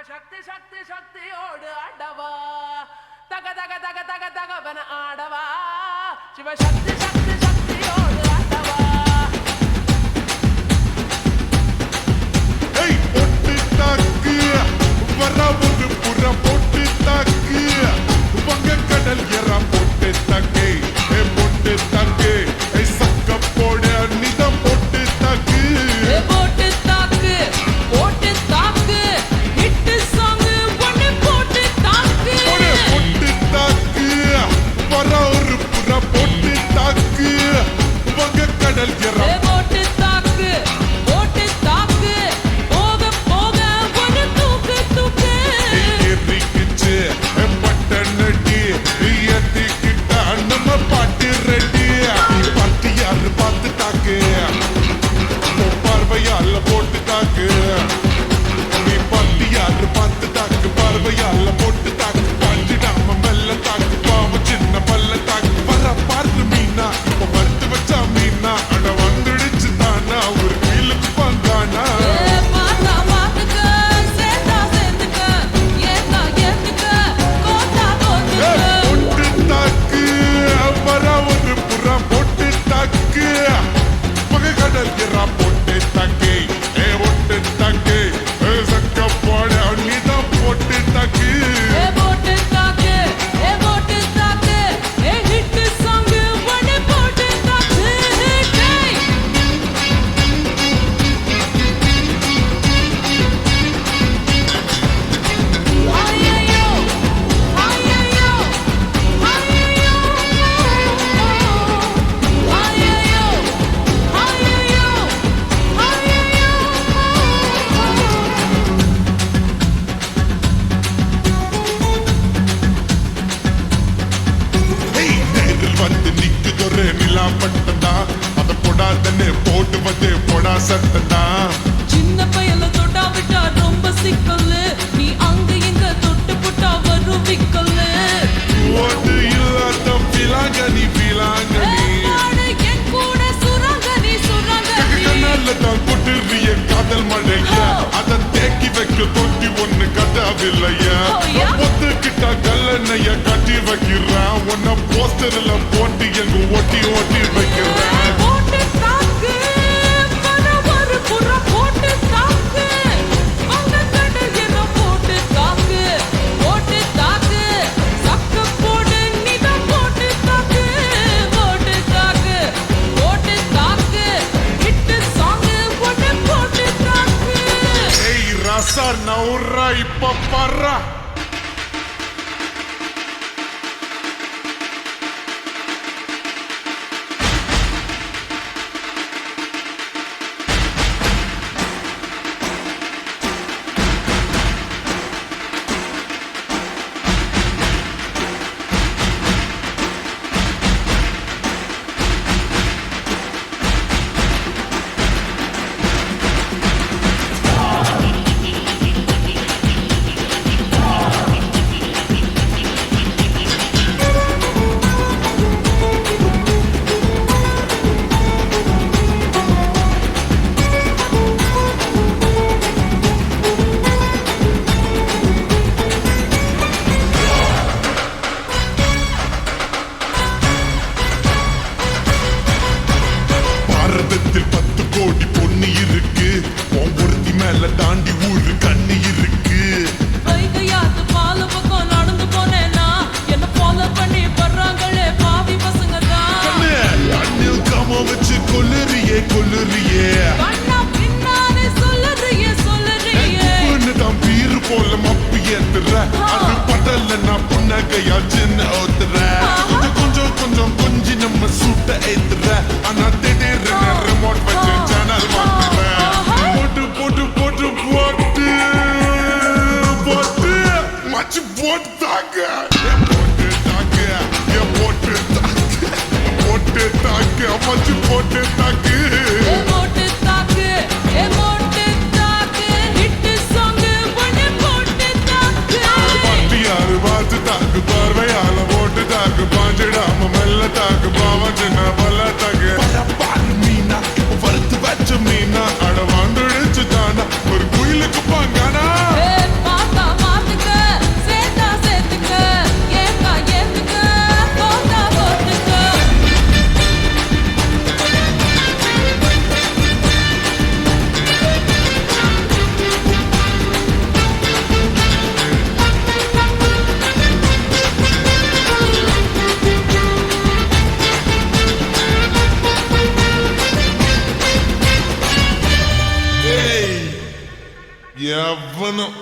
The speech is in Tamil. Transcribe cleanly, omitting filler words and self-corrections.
சிவசக்தி சக்தி சக்தியோடு ஆடவா தக தக தக தக தகவன ஆடவா சிவசக்தி சக்தி சக்தியோடு ஆடவா ஏய் பொட்டு தாக்கு வரவுது புற பொட்டு தாக்கு வங்க கடல் எற பொட்டு தாக்கு ஏ பொட்டு தாக்கு ஏ சக்க போட நிதம் பொட்டு தாக்கு ஏ பொட்டு தாக்கு பொட்டு தாக்கு ஹிட் சாங் ஒன்னு பொட்டு தாக்கு பொட்டு தாக்கு வரவுது புற பொட்டு தாக்கு வங்க கடல் எற ஏ பொட்டு தாக்கு பொட்டு தாக்கு போக போக ஒன்னு தூக்கு தூக்கு ஏறிக்கிச்சு பட்டனடி ஏத்திக்கிட்ட நம்ம பாட்டு ரெடி பாட்டு யாரு பார்த்து தாக்கு பார்வையால போட்டு தாக்கு நீ பாட்டு யாரு பார்த்து தாக்கு பார்வையால போட்டு தாக்கு பாஞ்சிடாம மெல்ல தாக்கு பாவம் சின்ன பல்ல தாக்கு வர பார்த்து மீனா இப்ப மறுத்து வச்சா மீனா அட வந்துடுச்சு தானா ஒரு கீழுக்கு பங்கானா ஏ பாத்தா பாத்துக்க சேந்தா சேந்துக்க ஏத்தா ஏத்துக்க கோத்தா கோத்துக்க பொட்டு தாக்கு வர ஒரு புறா பொட்டு தாக்கு பகை கடல் எறா பொட்டு தாக்கு ஏ ஒட்டு தாக்கு சக்க போட நீதான் பொட்டு தாக்கு ஏ பொட்டு தாக்கு ஏ பொட்டு தாக்கு ஏ ஹிட் சாங் ஒன்னு பொட்டு தாக்கு டேய் ஐயோ ஐயோ ஐயோ ஐயோ ஏய் நேரில் வந்து நிக்குதொரு நிலா பட்டதா அத போடாதன்னு போடுவது போடா சட்டதா சின்ன பையல தொட்டா விட்டா ரொம்ப சிக்கல்லு நீ அங்க இங்க தொட்டு புட்டா வரும் விக்கல்லு ஓட்டு இல்லாத பிலாங்கனி பிலாங்கனி பாடு என் கூட சுரங்கனி சுரங்கனி கண்ணால தான் கொட்டுறிய காதல் மழையா அத தேக்கி வைக்க தொட்டி ஒண்ணு கதாவில்லையா ஓயா? ஒத்துக்கிட்டா கல்லணைய கட்டி வைக்கிறான் உன்ன போஸ்டர்ல போட்டு எங்க ஒட்டி ஒட்டி வைக்கிறேன் போட்டு தாக்கு வர ஒரு புற போட்டு தாக்கு வங்க கடல் என்ன போட்டு தாக்கு போட்டு தாக்கு சக்க போடு நீதான் போட்டு தாக்கு போட்டு தாக்கு போட்டு தாக்கு ஹிட் சாங் ஒன்னு போட்டு தாக்கு ஏய் ரசா நவுரா இப்ப பர்றா பாரதத்தில் 10 கோடி பொண்ணு இருக்கு உன் ஒருத்தி மேல தாண்டி ஊரு கண்ணி இருக்கு வைகையாத்து பால பக்கம் நடந்து போனேனா என்ன ஃபாலோ பண்ணி வர்றாங்களே பாவி பசங்க தான் கண்ணு கண்ணில் காம வச்சு கொல்லுறியே கொல்லுறியே கண்ணா பின்னாலே சொல்லுறியே சொல்லுறியே பொண்ணு தான் பீரு போல மப்பு ஏத்துற அது படல நான் புன்னகையா சின்ன ஓத்துற கொஞ்சம் கொஞ்சம் கொஞ்சம் கொஞ்சி நம்ம சூட்ட ஏத்துற ஆனா திடீர்னு ரிமோட் வச்சு சேனல் மாத்துற போட்டு போட்டு போட்டு போட்டு போட்டு மச்சு போட்டாங்க போட்டு தாங்க போட்டு தாங்க போட்டு தாங்க மச்சு போட்டு தாங்க ஏ போட்டு தாக்கு ஏ போட்டு தாக்கு ஹிட் சாங் ஒன்னு போட்டு தாக்கு யாரு பார்த்து தாக்கு பார்வையால போட்டு தாக்கு பாஞ்சிடாம மெல்ல தாக்கு பாவம் சின்ன பல்ல தாக்கு மீனா பணம்